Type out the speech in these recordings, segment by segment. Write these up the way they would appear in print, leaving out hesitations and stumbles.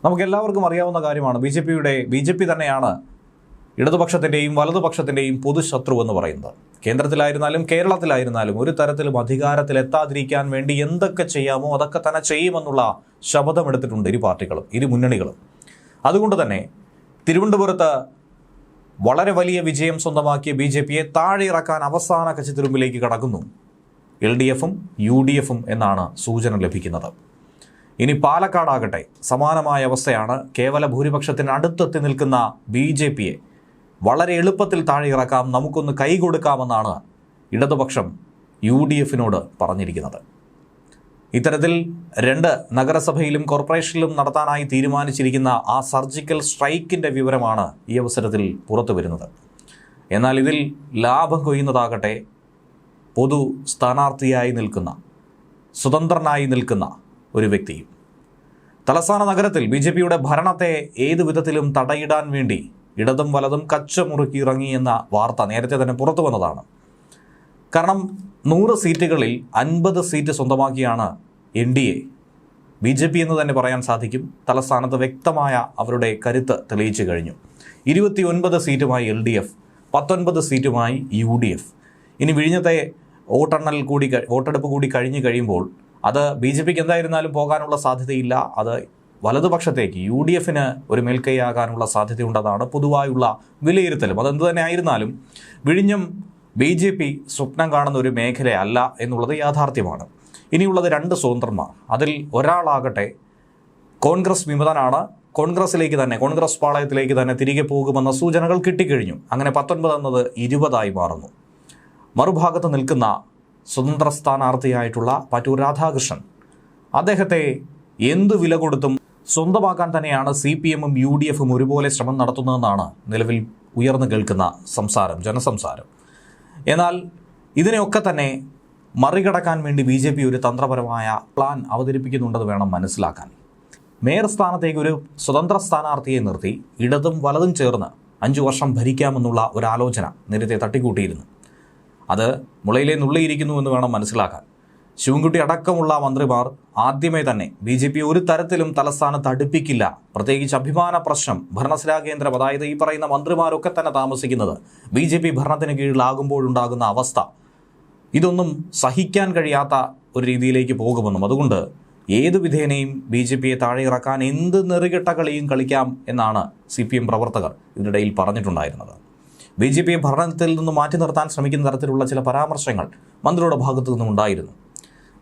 നമുക്കെല്ലാവർക്കും അറിയാവുന്ന കാര്യമാണ് ബി ജെ പി തന്നെയാണ് ഇടതുപക്ഷത്തിൻ്റെയും വലതുപക്ഷത്തിൻ്റെയും പൊതുശത്രു എന്ന് പറയുന്നത്. കേന്ദ്രത്തിലായിരുന്നാലും കേരളത്തിലായിരുന്നാലും ഒരു തരത്തിലും അധികാരത്തിലെത്താതിരിക്കാൻ വേണ്ടി എന്തൊക്കെ ചെയ്യാമോ അതൊക്കെ തന്നെ ചെയ്യുമെന്നുള്ള ശപഥമെടുത്തിട്ടുണ്ട് ഇരു പാർട്ടികളും, ഇരു മുന്നണികളും. അതുകൊണ്ട് തന്നെ തിരുവനന്തപുരത്ത് വളരെ വലിയ വിജയം സ്വന്തമാക്കിയ ബി ജെ പിയെ താഴെ ഇറക്കാൻ അവസാന കച്ചിത്തുരുമ്പിലേക്ക് കടക്കുന്നു LDFും UDFും എന്നാണ് സൂചന ലഭിക്കുന്നത്. ഇനി പാലക്കാടാകട്ടെ സമാനമായ അവസ്ഥയാണ്. കേവല ഭൂരിപക്ഷത്തിന് അടുത്തെത്തി നിൽക്കുന്ന ബി ജെ പിയെ വളരെ എളുപ്പത്തിൽ താഴെ ഇറക്കാം, നമുക്കൊന്ന് കൈ കൊടുക്കാമെന്നാണ് ഇടതുപക്ഷം UDFിനോട് പറഞ്ഞിരിക്കുന്നത്. ഇത്തരത്തിൽ 2 നഗരസഭയിലും കോർപ്പറേഷനിലും നടത്താനായി തീരുമാനിച്ചിരിക്കുന്ന ആ സർജിക്കൽ സ്ട്രൈക്കിൻ്റെ വിവരമാണ് ഈ അവസരത്തിൽ പുറത്തു വരുന്നത്. എന്നാൽ ഇതിൽ ലാഭം കൊയ്യുന്നതാകട്ടെ പൊതു സ്ഥാനാർത്ഥിയായി നിൽക്കുന്ന, സ്വതന്ത്രനായി നിൽക്കുന്ന ഒരു വ്യക്തിയും. തലസ്ഥാന നഗരത്തിൽ ബി ജെ പിയുടെ ഭരണത്തെ ഏതു വിധത്തിലും തടയിടാൻ വേണ്ടി ഇടതും വലതും കച്ചമുറുക്കി ഇറങ്ങി എന്ന വാർത്ത നേരത്തെ തന്നെ പുറത്തു വന്നതാണ്. കാരണം 100 സീറ്റുകളിൽ 50 സീറ്റ് സ്വന്തമാക്കിയാണ് NDA. ബി ജെ പി എന്ന് തന്നെ പറയാൻ സാധിക്കും. തലസ്ഥാനത്ത് വ്യക്തമായ അവരുടെ കരുത്ത് തെളിയിച്ചു കഴിഞ്ഞു. 29 സീറ്റുമായി LDF, 19 സീറ്റുമായി UDF. ഇനി വിഴിഞ്ഞത്തെ വോട്ടെടുപ്പ് കൂടി കഴിഞ്ഞു കഴിയുമ്പോൾ അത് ബി ജെ പിക്ക് എന്തായിരുന്നാലും പോകാനുള്ള സാധ്യതയില്ല. അത് വലതുപക്ഷത്തേക്ക് UDFന് ഒരു മേൽക്കൈയാകാനുള്ള സാധ്യതയുണ്ടെന്നാണ് പൊതുവായുള്ള വിലയിരുത്തലും. അതെന്ത് തന്നെ ആയിരുന്നാലും വിഴിഞ്ഞം ബി ജെ പി സ്വപ്നം കാണുന്ന ഒരു മേഖലയല്ല എന്നുള്ളത് യാഥാർത്ഥ്യമാണ്. ഇനിയുള്ളത് 2 സ്വതന്ത്രന്മാർ. അതിൽ ഒരാളാകട്ടെ കോൺഗ്രസ് വിമതനാണ്. കോൺഗ്രസ് പാളയത്തിലേക്ക് തന്നെ തിരികെ പോകുമെന്ന സൂചനകൾ കിട്ടിക്കഴിഞ്ഞു. അങ്ങനെ 19 എന്നത് 20 മാറുന്നു. മറുഭാഗത്ത് നിൽക്കുന്ന സ്വതന്ത്ര സ്ഥാനാർത്ഥിയായിട്ടുള്ള പാറ്റൂർ രാധാകൃഷ്ണൻ, അദ്ദേഹത്തെ എന്തു വില കൊടുത്തും സ്വന്തമാക്കാൻ തന്നെയാണ് CPMും UDFും ഒരുപോലെ ശ്രമം നടത്തുന്നതെന്നാണ് നിലവിൽ ഉയർന്നു കേൾക്കുന്ന ജനസംസാരം. എന്നാൽ ഇതിനെയൊക്കെ തന്നെ മറികടക്കാൻ വേണ്ടി ബി ജെ പി ഒരു തന്ത്രപരമായ പ്ലാൻ അവതരിപ്പിക്കുന്നുണ്ടെന്ന് വേണം മനസ്സിലാക്കാൻ. മേയർ സ്ഥാനത്തേക്ക് ഒരു സ്വതന്ത്ര സ്ഥാനാർത്ഥിയെ നിർത്തി ഇടതും വലതും ചേർന്ന് 5 വർഷം ഭരിക്കാമെന്നുള്ള ഒരാലോചന നേരത്തെ തട്ടിക്കൂട്ടിയിരുന്നു. അത് മുളയിലെ നുള്ളിയിരിക്കുന്നു എന്ന് വേണം മനസ്സിലാക്കാൻ. ശിവൻകുട്ടി അടക്കമുള്ള മന്ത്രിമാർ ആദ്യമേ തന്നെ ബി ജെ പി ഒരു തരത്തിലും തലസ്ഥാനത്ത് അടുപ്പിക്കില്ല, പ്രത്യേകിച്ച് അഭിമാന പ്രശ്നം, ഭരണസിരാ കേന്ദ്രം, അതായത് ഈ പറയുന്ന മന്ത്രിമാരൊക്കെ തന്നെ താമസിക്കുന്നത് ബി ജെ പി ഭരണത്തിന് കീഴിലാകുമ്പോഴുണ്ടാകുന്ന അവസ്ഥ, ഇതൊന്നും സഹിക്കാൻ കഴിയാത്ത ഒരു രീതിയിലേക്ക് പോകുമെന്നും അതുകൊണ്ട് ഏതു വിധേനയും ബി ജെ പിയെ താഴെ ഇറക്കാൻ എന്ത് നെറുകെട്ട കളിയും കളിക്കാം എന്നാണ് CPM പ്രവർത്തകർ ഇതിനിടയിൽ പറഞ്ഞിട്ടുണ്ടായിരുന്നത്. ബി ജെ പിയെ ഭരണത്തിൽ നിന്ന് മാറ്റി നിർത്താൻ ശ്രമിക്കുന്ന തരത്തിലുള്ള ചില പരാമർശങ്ങൾ മന്ത്രിയുടെ ഭാഗത്തു നിന്നും ഉണ്ടായിരുന്നു.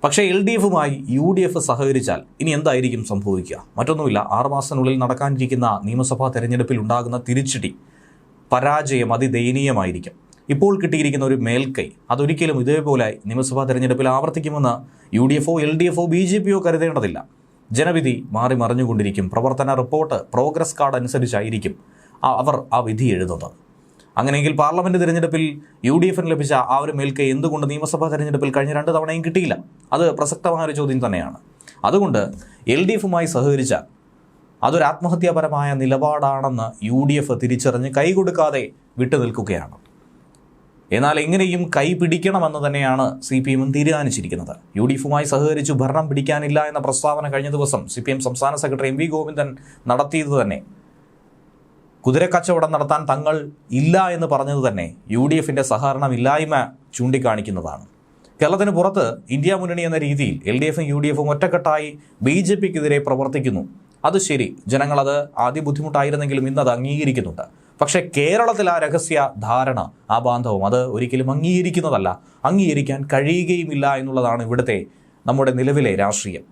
പക്ഷേ LDFുമായി UDF സഹകരിച്ചാൽ ഇനി എന്തായിരിക്കും സംഭവിക്കുക? മറ്റൊന്നുമില്ല, 6 മാസത്തിനുള്ളിൽ നടക്കാനിരിക്കുന്ന നിയമസഭാ തെരഞ്ഞെടുപ്പിൽ ഉണ്ടാകുന്ന തിരിച്ചടി, പരാജയം അതിദയനീയമായിരിക്കും. ഇപ്പോൾ കിട്ടിയിരിക്കുന്ന ഒരു മേൽക്കൈ അതൊരിക്കലും ഇതേപോലെ നിയമസഭാ തെരഞ്ഞെടുപ്പിൽ ആവർത്തിക്കുമെന്ന് UDFോ LDFോ BJPയോ കരുതേണ്ടതില്ല. ജനവിധി മാറി മറിഞ്ഞുകൊണ്ടിരിക്കും. പ്രവർത്തന റിപ്പോർട്ട്, പ്രോഗ്രസ് കാർഡ് അനുസരിച്ചായിരിക്കും അവർ ആ വിധി എഴുതുന്നത്. അങ്ങനെയെങ്കിൽ പാർലമെൻറ്റ് തിരഞ്ഞെടുപ്പിൽ UDFന് ലഭിച്ച ആ ഒരു മേൽക്കൈ എന്തുകൊണ്ട് നിയമസഭാ തെരഞ്ഞെടുപ്പിൽ കഴിഞ്ഞ 2 തവണയും കിട്ടിയില്ല? അത് പ്രസക്തമായൊരു ചോദ്യം തന്നെയാണ്. അതുകൊണ്ട് LDFുമായി സഹകരിച്ചാൽ അതൊരു ആത്മഹത്യാപരമായ നിലപാടാണെന്ന് UDF തിരിച്ചറിഞ്ഞ് കൈകൊടുക്കാതെ വിട്ടുനിൽക്കുകയാണ്. എന്നാൽ എങ്ങനെയും കൈ പിടിക്കണമെന്ന് തന്നെയാണ് CPMും തീരുമാനിച്ചിരിക്കുന്നത്. UDFുമായി സഹകരിച്ചു ഭരണം പിടിക്കാനില്ല എന്ന പ്രസ്താവന കഴിഞ്ഞ ദിവസം CPM സംസ്ഥാന സെക്രട്ടറി MV ഗോവിന്ദൻ നടത്തിയത് തന്നെ, കുതിരക്കച്ചവടം നടത്താൻ തങ്ങൾ ഇല്ല എന്ന് പറഞ്ഞത് തന്നെ UDFിൻ്റെ സഹകരണമില്ലായ്മ ചൂണ്ടിക്കാണിക്കുന്നതാണ്. കേരളത്തിന് പുറത്ത് ഇന്ത്യ മുന്നണി എന്ന രീതിയിൽ LDFും UDFും ഒറ്റക്കെട്ടായി BJPക്കെതിരെ പ്രവർത്തിക്കുന്നു. അത് ശരി, ജനങ്ങളത് ആദ്യ ബുദ്ധിമുട്ടായിരുന്നെങ്കിലും ഇന്നത് അംഗീകരിക്കുന്നുണ്ട്. പക്ഷേ കേരളത്തിൽ ആ രഹസ്യ ധാരണ, ആ ബാന്ധവം അത് ഒരിക്കലും അംഗീകരിക്കുന്നതല്ല, അംഗീകരിക്കാൻ കഴിയുകയുമില്ല എന്നുള്ളതാണ് ഇവിടുത്തെ നമ്മുടെ നിലവിലെ രാഷ്ട്രീയം.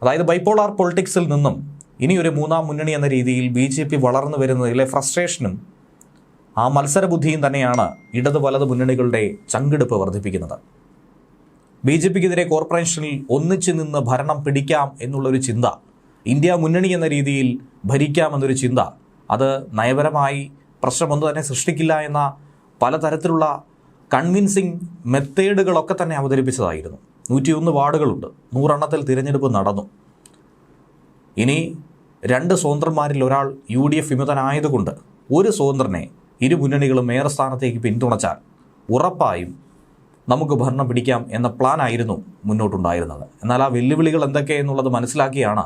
അതായത് ബൈപോളാർ പൊളിറ്റിക്സിൽ നിന്നും ഇനിയൊരു 3ാം മുന്നണി എന്ന രീതിയിൽ BJP വളർന്നു വരുന്നതിലെ ഫ്രസ്ട്രേഷനും ആ മത്സരബുദ്ധിയും തന്നെയാണ് ഇടത് വലത് മുന്നണികളുടെ ചങ്കിടുപ്പ് വർദ്ധിപ്പിക്കുന്നത്. BJPക്കെതിരെ കോർപ്പറേഷനിൽ ഒന്നിച്ചു നിന്ന് ഭരണം പിടിക്കാം എന്നുള്ളൊരു ചിന്ത, ഇന്ത്യ മുന്നണി എന്ന രീതിയിൽ ഭരിക്കാമെന്നൊരു ചിന്ത, അത് നയപരമായി പ്രശ്നമൊന്നും തന്നെ സൃഷ്ടിക്കില്ല എന്ന പലതരത്തിലുള്ള കൺവിൻസിങ് മെത്തേഡുകളൊക്കെ തന്നെ അവതരിപ്പിച്ചതായിരുന്നു. 101 വാർഡുകളുണ്ട്, 100 എണ്ണത്തിൽ തിരഞ്ഞെടുപ്പ് നടന്നു. ഇനി 2 സ്വതന്ത്രന്മാരിൽ ഒരാൾ UDF വിമതനായതുകൊണ്ട് ഒരു സ്വതന്ത്രനെ ഇരു മുന്നണികളും മേയർ സ്ഥാനത്തേക്ക് പിന്തുണച്ചാൽ ഉറപ്പായും നമുക്ക് ഭരണം പിടിക്കാം എന്ന പ്ലാനായിരുന്നു മുന്നോട്ടുണ്ടായിരുന്നത്. എന്നാൽ ആ വെല്ലുവിളികൾ എന്തൊക്കെയെന്നുള്ളത് മനസ്സിലാക്കിയാണ്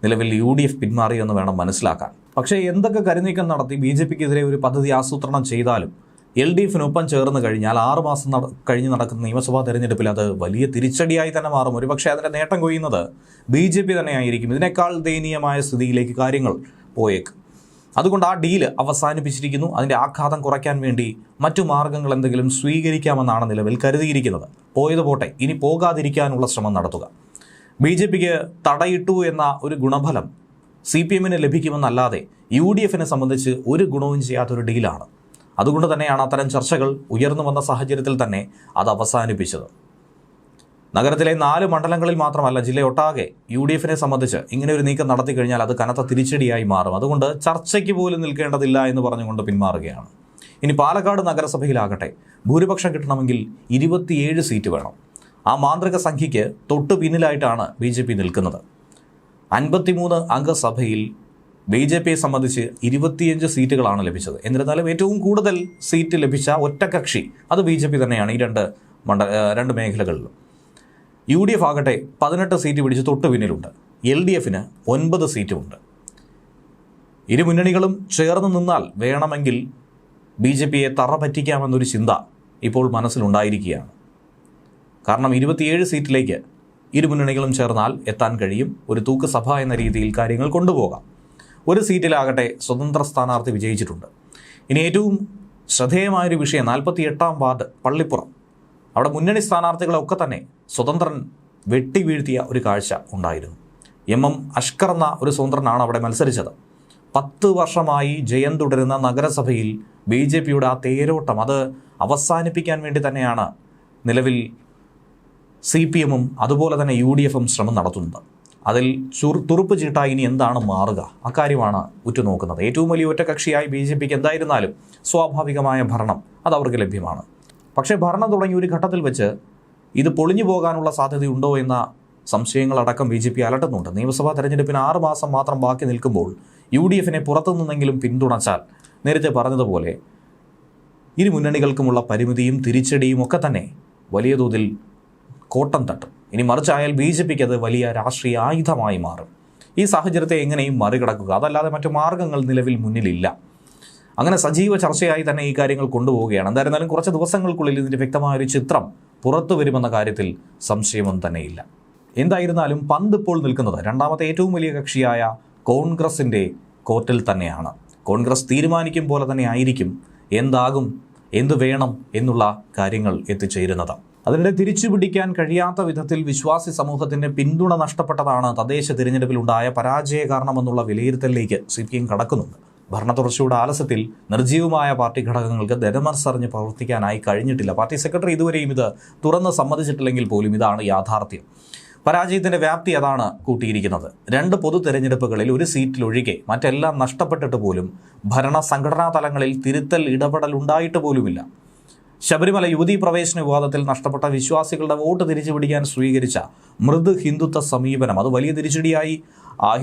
നിലവിൽ UDF പിന്മാറിയെന്ന് വേണം മനസ്സിലാക്കാൻ. പക്ഷേ എന്തൊക്കെ കരുനീക്കം നടത്തി BJPക്കെതിരെ ഒരു പദ്ധതി ആസൂത്രണം ചെയ്താലും LDFിനൊപ്പം ചേർന്ന് കഴിഞ്ഞാൽ 6 മാസം കഴിഞ്ഞ് നടക്കുന്ന നിയമസഭാ തെരഞ്ഞെടുപ്പിൽ അത് വലിയ തിരിച്ചടിയായി തന്നെ മാറും. ഒരുപക്ഷെ അതിൻ്റെ നേട്ടം കൊയ്യുന്നത് BJP തന്നെയായിരിക്കും. ഇതിനേക്കാൾ ദയനീയമായ സ്ഥിതിയിലേക്ക് കാര്യങ്ങൾ പോയേക്കും. അതുകൊണ്ട് ആ ഡീല് അവസാനിപ്പിച്ചിരിക്കുന്നു. അതിൻ്റെ ആഘാതം കുറയ്ക്കാൻ വേണ്ടി മറ്റു മാർഗങ്ങൾ എന്തെങ്കിലും സ്വീകരിക്കാമെന്നാണ് നിലവിൽ കരുതിയിരിക്കുന്നത്. പോയത് പോട്ടെ, ഇനി പോകാതിരിക്കാനുള്ള ശ്രമം നടത്തുക. BJPക്ക് തടയിട്ടു എന്ന ഒരു ഗുണഫലം CPMന് ലഭിക്കുമെന്നല്ലാതെ UDFിനെ സംബന്ധിച്ച് ഒരു ഗുണവും ചെയ്യാത്തൊരു ഡീലാണ്. അതുകൊണ്ട് തന്നെയാണ് അത്തരം ചർച്ചകൾ ഉയർന്നു വന്ന സാഹചര്യത്തിൽ തന്നെ അത് അവസാനിപ്പിച്ചത്. നഗരത്തിലെ 4 മണ്ഡലങ്ങളിൽ മാത്രമല്ല, ജില്ലയൊട്ടാകെ UDFിനെ സംബന്ധിച്ച് ഇങ്ങനെ ഒരു നീക്കം നടത്തി കഴിഞ്ഞാൽ അത് കനത്ത തിരിച്ചടിയായി മാറും. അതുകൊണ്ട് ചർച്ചയ്ക്ക് പോലും നിൽക്കേണ്ടതില്ല എന്ന് പറഞ്ഞുകൊണ്ട് പിന്മാറുകയാണ്. ഇനി പാലക്കാട് നഗരസഭയിലാകട്ടെ, ഭൂരിപക്ഷം കിട്ടണമെങ്കിൽ 27 സീറ്റ് വേണം. ആ മാന്ത്രിക സംഖ്യയ്ക്ക് തൊട്ടു പിന്നിലായിട്ടാണ് BJP നിൽക്കുന്നത്. 53 അംഗ സഭയിൽ BJPയെ സംബന്ധിച്ച് 25 സീറ്റുകളാണ് ലഭിച്ചത്. എന്നിരുന്നാലും ഏറ്റവും കൂടുതൽ സീറ്റ് ലഭിച്ച ഒറ്റക്കക്ഷി അത് BJP തന്നെയാണ് ഈ രണ്ട് മേഖലകളിലും. UDF ആകട്ടെ 18 സീറ്റ് പിടിച്ച് തൊട്ടു പിന്നിലുണ്ട്. LDFന് 9 സീറ്റുമുണ്ട്. ഇരു മുന്നണികളും ചേർന്ന് നിന്നാൽ വേണമെങ്കിൽ BJPയെ തറ പറ്റിക്കാമെന്നൊരു ചിന്ത ഇപ്പോൾ മനസ്സിലുണ്ടായിരിക്കുകയാണ്. കാരണം 27 സീറ്റിലേക്ക് ഇരു മുന്നണികളും ചേർന്നാൽ എത്താൻ കഴിയും. ഒരു തൂക്ക് സഭ എന്ന രീതിയിൽ കാര്യങ്ങൾ കൊണ്ടുപോകാം. ഒരു സീറ്റിലാകട്ടെ സ്വതന്ത്ര സ്ഥാനാർത്ഥി വിജയിച്ചിട്ടുണ്ട്. ഇനി ഏറ്റവും ശ്രദ്ധേയമായൊരു വിഷയം 48-ാം വാർഡ് പള്ളിപ്പുറം. അവിടെ മുന്നണി സ്ഥാനാർത്ഥികളൊക്കെ തന്നെ സ്വതന്ത്രൻ വെട്ടി വീഴ്ത്തിയ ഒരു കാഴ്ച ഉണ്ടായിരുന്നു. MM അഷ്കർ എന്ന ഒരു സ്വതന്ത്രനാണ് അവിടെ മത്സരിച്ചത്. 10 വർഷമായി ജയം തുടരുന്ന നഗരസഭയിൽ BJPയുടെ ആ തേരോട്ടം അത് അവസാനിപ്പിക്കാൻ വേണ്ടി തന്നെയാണ് നിലവിൽ CPMും അതുപോലെ തന്നെ UDFും ശ്രമം നടത്തുന്നത്. അതിൽ തുറുപ്പ് ചീട്ടായി ഇനി എന്താണ് മാറുക, അക്കാര്യമാണ് ഉറ്റുനോക്കുന്നത്. ഏറ്റവും വലിയ ഒറ്റകക്ഷിയായി BJPക്ക് എന്തായിരുന്നാലും സ്വാഭാവികമായ ഭരണം അത് അവർക്ക് ലഭ്യമാണ്. പക്ഷേ ഭരണം തുടങ്ങിയ ഒരു ഘട്ടത്തിൽ വെച്ച് ഇത് പൊളിഞ്ഞു പോകാനുള്ള സാധ്യതയുണ്ടോ എന്ന സംശയങ്ങളടക്കം BJP അലട്ടുന്നുണ്ട്. നിയമസഭാ തെരഞ്ഞെടുപ്പിന് 6 മാസം മാത്രം ബാക്കി നിൽക്കുമ്പോൾ UDFിനെ പുറത്തുനിന്നെങ്കിലും പിന്തുണച്ചാൽ നേരത്തെ പറഞ്ഞതുപോലെ ഇരു മുന്നണികൾക്കുമുള്ള പരിമിതിയും തിരിച്ചടിയും ഒക്കെ തന്നെ വലിയ തോതിൽ കോട്ടം തട്ടും. ഇനി മറിച്ചായാൽ BJPക്ക് അത് വലിയ രാഷ്ട്രീയ ആയുധമായി മാറും. ഈ സാഹചര്യത്തെ എങ്ങനെയും മറികടക്കുക, അതല്ലാതെ മറ്റു മാർഗങ്ങൾ നിലവിൽ മുന്നിലില്ല. അങ്ങനെ സജീവ ചർച്ചയായി തന്നെ ഈ കാര്യങ്ങൾ കൊണ്ടുപോവുകയാണ്. എന്തായിരുന്നാലും കുറച്ച് ദിവസങ്ങൾക്കുള്ളിൽ ഇതിൻ്റെ വ്യക്തമായൊരു ചിത്രം പുറത്തു വരുമെന്ന കാര്യത്തിൽ സംശയമൊന്നും തന്നെയില്ല. എന്തായിരുന്നാലും പന്ത് ഇപ്പോൾ നിൽക്കുന്നത് രണ്ടാമത്തെ ഏറ്റവും വലിയ കക്ഷിയായ കോൺഗ്രസിൻ്റെ കോർട്ടിൽ തന്നെയാണ്. കോൺഗ്രസ് തീരുമാനിക്കും പോലെ തന്നെ ആയിരിക്കും എന്താകും, എന്തു വേണം എന്നുള്ള കാര്യങ്ങൾ എത്തിച്ചേരുന്നത്. അതിനിടെ തിരിച്ചുപിടിക്കാൻ കഴിയാത്ത വിധത്തിൽ വിശ്വാസി സമൂഹത്തിൻ്റെ പിന്തുണ നഷ്ടപ്പെട്ടതാണ് തദ്ദേശ തിരഞ്ഞെടുപ്പിലുണ്ടായ പരാജയ കാരണമെന്നുള്ള വിലയിരുത്തലിലേക്ക് CPM കടക്കുന്നുണ്ട്. ഭരണ തുടർച്ചയുടെ ആലസ്യത്തിൽ നിർജ്ജീവമായ പാർട്ടി ഘടകങ്ങൾക്ക് ധനമനസ്സറിഞ്ഞ് പ്രവർത്തിക്കാനായി കഴിഞ്ഞിട്ടില്ല. പാർട്ടി സെക്രട്ടറി ഇതുവരെയും ഇത് തുറന്ന് സമ്മതിച്ചിട്ടില്ലെങ്കിൽ പോലും ഇതാണ് യാഥാർത്ഥ്യം. പരാജയത്തിൻ്റെ വ്യാപ്തി അതാണ് കൂട്ടിയിരിക്കുന്നത്. 2 പൊതു തെരഞ്ഞെടുപ്പുകളിൽ ഒരു സീറ്റിലൊഴികെ മറ്റെല്ലാം നഷ്ടപ്പെട്ടിട്ട് പോലും ഭരണ സംഘടനാ തലങ്ങളിൽ തിരുത്തൽ ഇടപെടൽ ഉണ്ടായിട്ട് പോലുമില്ല. ശബരിമല യുവതീ പ്രവേശന വിവാദത്തിൽ നഷ്ടപ്പെട്ട വിശ്വാസികളുടെ വോട്ട് തിരിച്ചുപിടിക്കാൻ സ്വീകരിച്ച മൃദു ഹിന്ദുത്വ സമീപനം അത് വലിയ തിരിച്ചടിയായി.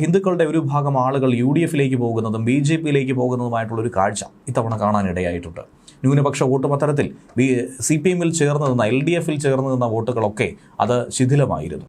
ഹിന്ദുക്കളുടെ ഒരു ഭാഗം ആളുകൾ UDFിലേക്ക് പോകുന്നതും BJPയിലേക്ക് പോകുന്നതുമായിട്ടുള്ളൊരു കാഴ്ച ഇത്തവണ കാണാനിടയായിട്ടുണ്ട്. ന്യൂനപക്ഷ വോട്ട് അത്തരത്തിൽ CPMൽ ചേർന്ന് നിന്ന LDFിൽ ചേർന്ന് നിന്ന വോട്ടുകളൊക്കെ അത് ശിഥിലമായിരുന്നു.